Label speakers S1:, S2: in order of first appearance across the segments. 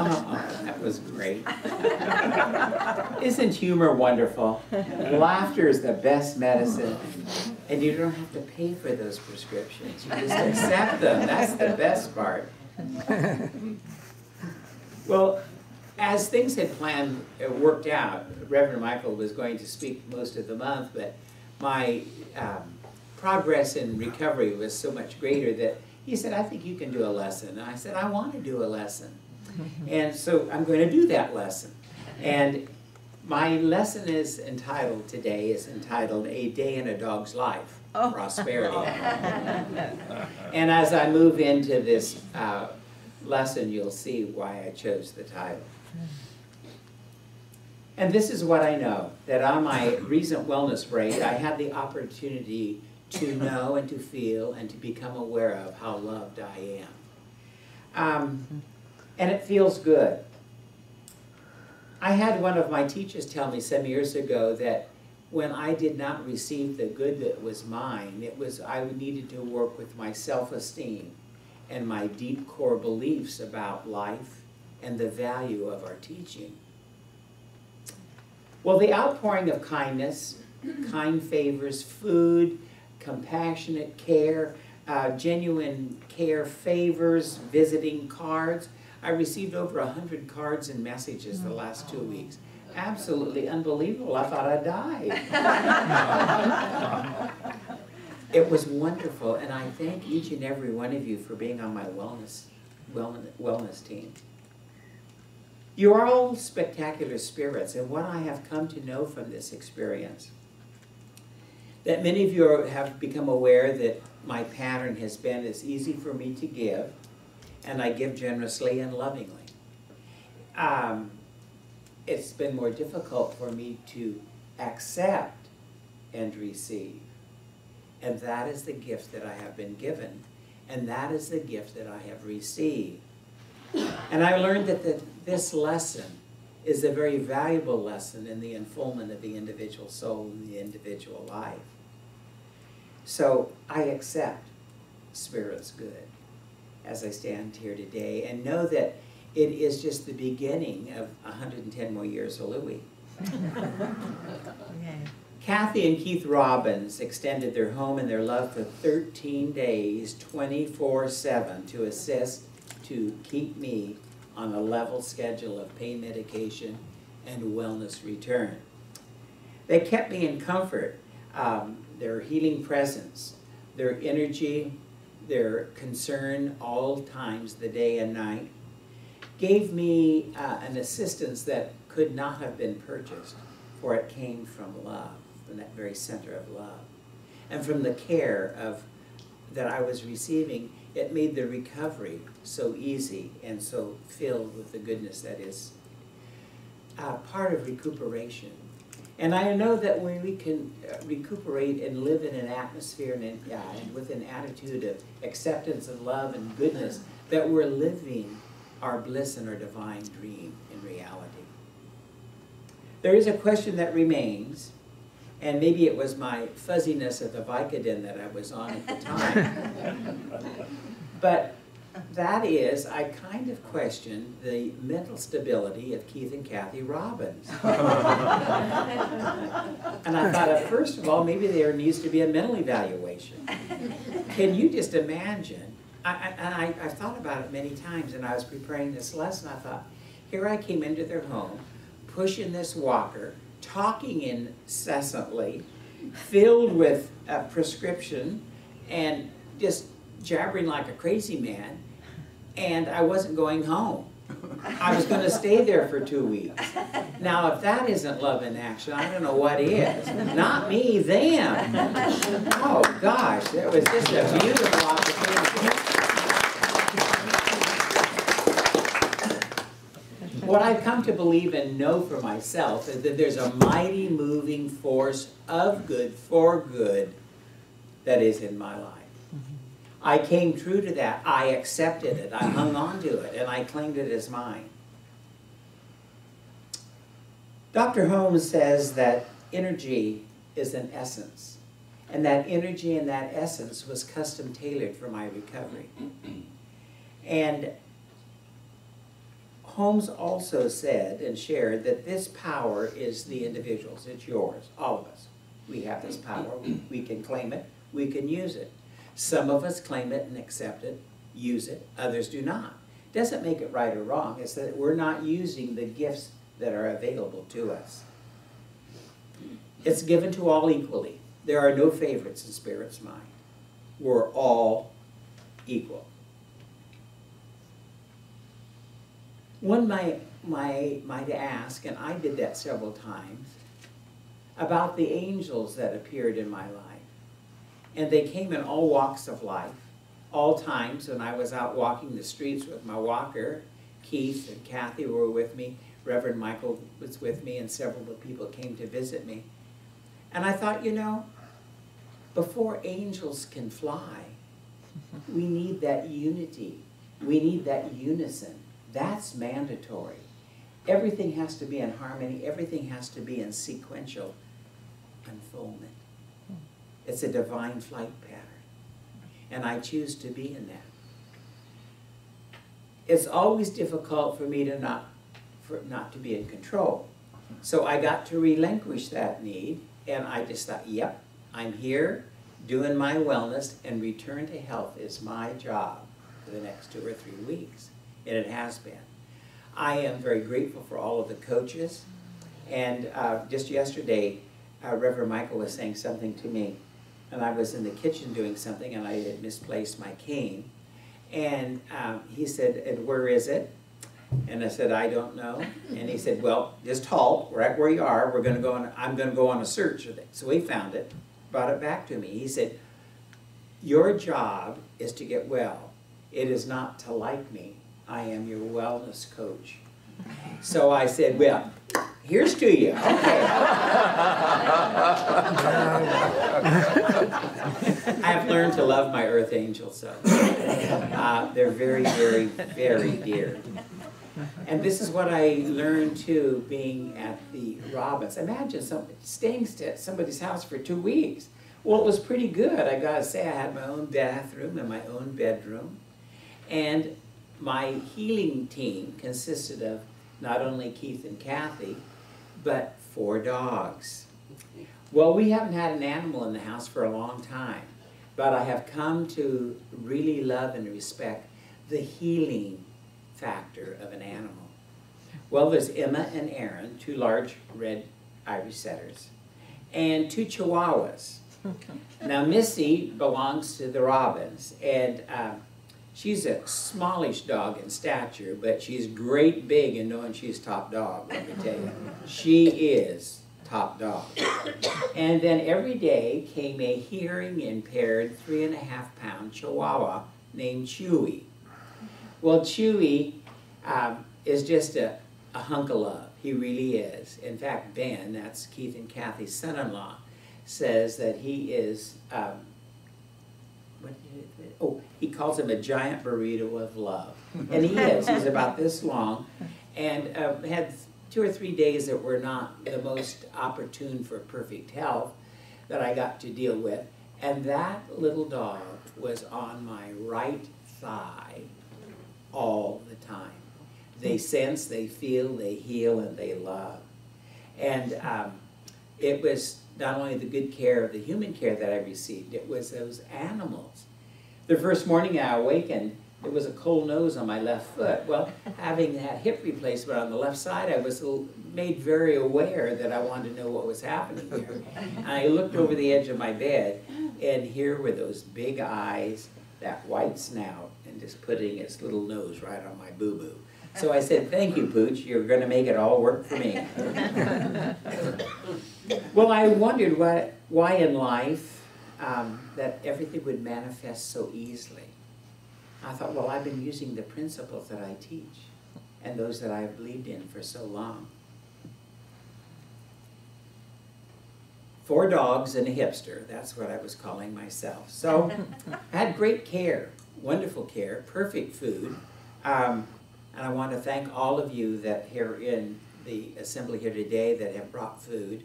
S1: Oh, that was great. Isn't humor wonderful? Laughter is the best medicine. And you don't have to pay for those prescriptions. You just accept them. That's the best part. Well, as things had planned, worked out, Reverend Michael was going to speak most of the month, but my progress in recovery was so much greater that he said, I think you can do a lesson. And I said, I want to do a lesson. And so I'm going to do that lesson. And my lesson is entitled, today is entitled, A Day in a Dog's Life, Prosperity. And as I move into this lesson, you'll see why I chose the title. And this is what I know, that on my recent wellness break, I had the opportunity to know and to feel and to become aware of how loved I am. And it feels good. I had one of my teachers tell me some years ago that when I did not receive the good that was mine, it was I needed to work with my self-esteem and my deep core beliefs about life and the value of our teaching. Well, the outpouring of kindness, kind favors, food, compassionate care, genuine care favors, visiting cards. I received over 100 cards and messages the last 2 weeks. Absolutely unbelievable. I thought I died. It was wonderful, and I thank each and every one of you for being on my wellness team. You are all spectacular spirits, and what I have come to know from this experience, that many of you have become aware that my pattern has been it's easy for me to give, and I give generously and lovingly. It's been more difficult for me to accept and receive. And that is the gift that I have been given, and that is the gift that I have received. And I learned that this lesson is a very valuable lesson in the unfoldment of the individual soul and the individual life. So I accept Spirit's good as I stand here today, and know that it is just the beginning of 110 more years of Louie.
S2: Okay.
S1: Kathy and Keith Robbins extended their home and their love for 13 days, 24/7, to assist to keep me on a level schedule of pain medication and wellness return. They kept me in comfort. Their healing presence, their energy, their concern all times, the day and night, gave me an assistance that could not have been purchased, for it came from love, from that very center of love. And from the care that I was receiving, it made the recovery so easy and so filled with the goodness that is part of recuperation. And I know that when we can recuperate and live in an atmosphere and with an attitude of acceptance and love and goodness, that we're living our bliss and our divine dream in reality. There is a question that remains, and maybe it was my fuzziness of the Vicodin that I was on at the time. But that is, I kind of questioned the mental stability of Keith and Kathy Robbins. And I thought, first of all, maybe there needs to be a mental evaluation. Can you just imagine? I've thought about it many times, and I was preparing this lesson. I thought, here I came into their home, pushing this walker, talking incessantly, filled with a prescription, and just jabbering like a crazy man, and I wasn't going home. I was going to stay there for 2 weeks. Now, if that isn't love in action, I don't know what is. Not me, them. Oh, gosh, it was just a beautiful opportunity. What I've come to believe and know for myself is that there's a mighty moving force of good for good that is in my life. I came true to that. I accepted it. I hung on to it, and I claimed it as mine. Dr. Holmes says that energy is an essence, and that energy and that essence was custom tailored for my recovery. And Holmes also said and shared that this power is the individual's. It's yours, all of us. We have this power. We can claim it. We can use it. Some of us claim it and accept it, use it. Others do not. Doesn't make it right or wrong. It's that we're not using the gifts that are available to us. It's given to all equally. There are no favorites in Spirit's mind. We're all equal. One might ask, and I did that several times, about the angels that appeared in my life. And they came in all walks of life, all times when I was out walking the streets with my walker. Keith and Kathy were with me, Reverend Michael was with me, and several of the people came to visit me. And I thought, you know, before angels can fly, we need that unity. We need that unison. That's mandatory. Everything has to be in harmony. Everything has to be in sequential unfoldment. It's a divine flight pattern. And I choose to be in that. It's always difficult for me to not to be in control. So I got to relinquish that need, and I just thought, yep, I'm here doing my wellness, and return to health is my job for the next 2 or 3 weeks. And it has been. I am very grateful for all of the coaches. And just yesterday, Reverend Michael was saying something to me. And I was in the kitchen doing something, and I had misplaced my cane. And he said, "And where is it?" And I said, "I don't know." And he said, "Well, just halt right where you are. We're going to go on. I'm going to go on a search of it." So he found it, brought it back to me. He said, "Your job is to get well. It is not to like me. I am your wellness coach." So I said, "Well, here's to you." Okay. I've learned to love my earth angels, so they're very, very, very dear. And this is what I learned too, being at the Robbins. Imagine staying at somebody's house for 2 weeks. Well, it was pretty good. I gotta say, I had my own bathroom and my own bedroom. And my healing team consisted of not only Keith and Kathy, but 4 dogs. Well, we haven't had an animal in the house for a long time, but I have come to really love and respect the healing factor of an animal. Well, there's Emma and Aaron, 2 large red Irish setters, and 2 Chihuahuas. Now, Missy belongs to the Robbins, and she's a smallish dog in stature, but she's great big in knowing she's top dog, let me tell you. She is top dog. And then every day came a hearing-impaired 3.5-pound Chihuahua named Chewy. Well, Chewy is just a hunk of love. He really is. In fact, Ben, that's Keith and Kathy's son-in-law, says that he is, he calls him a giant burrito of love. And he is. He's about this long. And had 2 or 3 days that were not the most opportune for perfect health that I got to deal with. And that little dog was on my right thigh all the time. They sense, they feel, they heal, and they love. And it was not only the good care of the human care that I received, it was those animals. The first morning I awakened, there was a cold nose on my left foot. Well, having that hip replacement on the left side, I was made very aware that I wanted to know what was happening here. And I looked over the edge of my bed, and here were those big eyes, that white snout, and just putting its little nose right on my boo-boo. So I said, "Thank you, Pooch. You're going to make it all work for me." Well, I wondered why in life that everything would manifest so easily. I thought, well, I've been using the principles that I teach and those that I've believed in for so long. 4 dogs and a hipster, that's what I was calling myself. So I had great care, wonderful care, perfect food. And I want to thank all of you that are in the assembly here today that have brought food.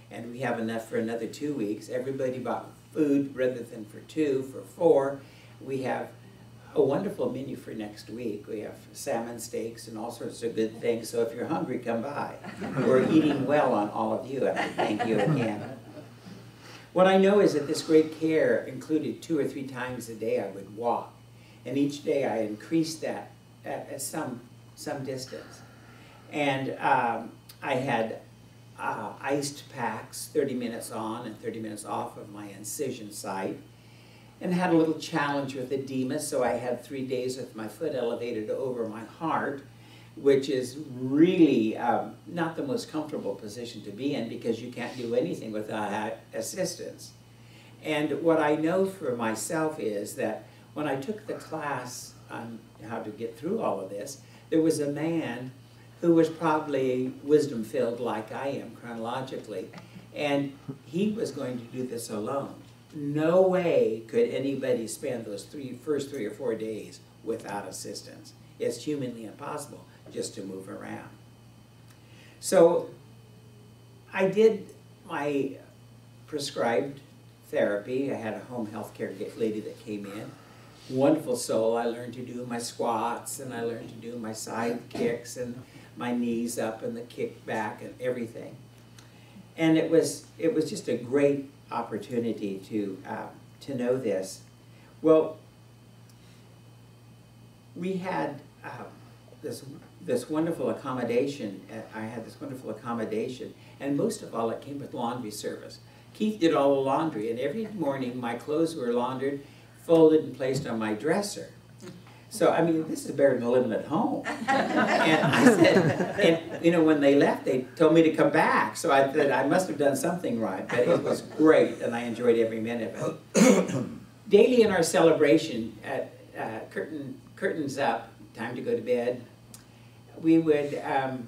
S1: And we have enough for another 2 weeks. Everybody bought food rather than for 2, for 4. We have a wonderful menu for next week. We have salmon steaks and all sorts of good things, so if you're hungry, come by. We're eating well on all of you, and I thank you again. What I know is that this great care included 2 or 3 times a day I would walk, and each day I increased that at some distance. And I had iced packs, 30 minutes on and 30 minutes off of my incision site, and had a little challenge with edema, so I had 3 days with my foot elevated over my heart, which is really not the most comfortable position to be in because you can't do anything without assistance. And what I know for myself is that when I took the class on how to get through all of this, there was a man who was probably wisdom-filled like I am chronologically, and he was going to do this alone. No way could anybody spend those first 3 or 4 days without assistance. It's humanly impossible just to move around. So I did my prescribed therapy. I had a home health care lady that came in. Wonderful soul. I learned to do my squats, and I learned to do my side kicks and my knees up and the kick back and everything. And it was just a great opportunity to know this. Well, we had this wonderful accommodation. I had this wonderful accommodation, and most of all, it came with laundry service. Keith did all the laundry, and every morning my clothes were laundered, folded, and placed on my dresser. So, I mean, this is better than living at home. And I said, and you know, when they left, they told me to come back. So I said, I must have done something right, but it was great, and I enjoyed every minute of it. Daily in our celebration, at curtains up, time to go to bed, we would have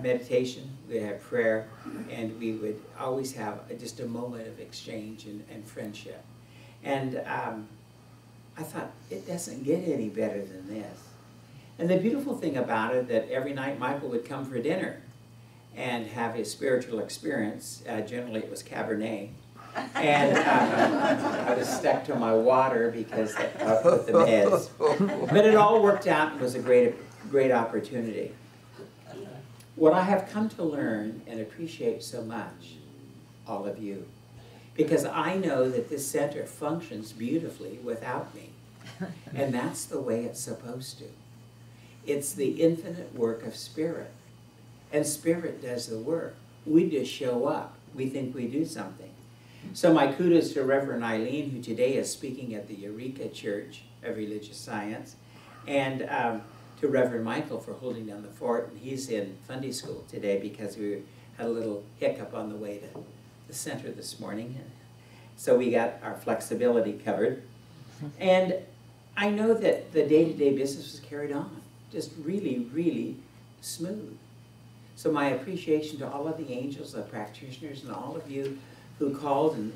S1: meditation, we'd have prayer, and we would always have just a moment of exchange and friendship. And I thought, it doesn't get any better than this. And the beautiful thing about it, that every night Michael would come for dinner and have his spiritual experience. Generally it was Cabernet. And I was stuck to my water because with the meds. But it all worked out and was a great opportunity. What I have come to learn and appreciate so much, all of you, because I know that this center functions beautifully without me. And that's the way it's supposed to. It's the infinite work of Spirit. And Spirit does the work. We just show up. We think we do something. So my kudos to Reverend Eileen, who today is speaking at the Eureka Church of Religious Science, and to Reverend Michael for holding down the fort. And he's in Sunday school today because we had a little hiccup on the way to the center this morning. So we got our flexibility covered. And I know that the day-to-day business was carried on, just really, really smooth. So my appreciation to all of the angels, the practitioners, and all of you who called and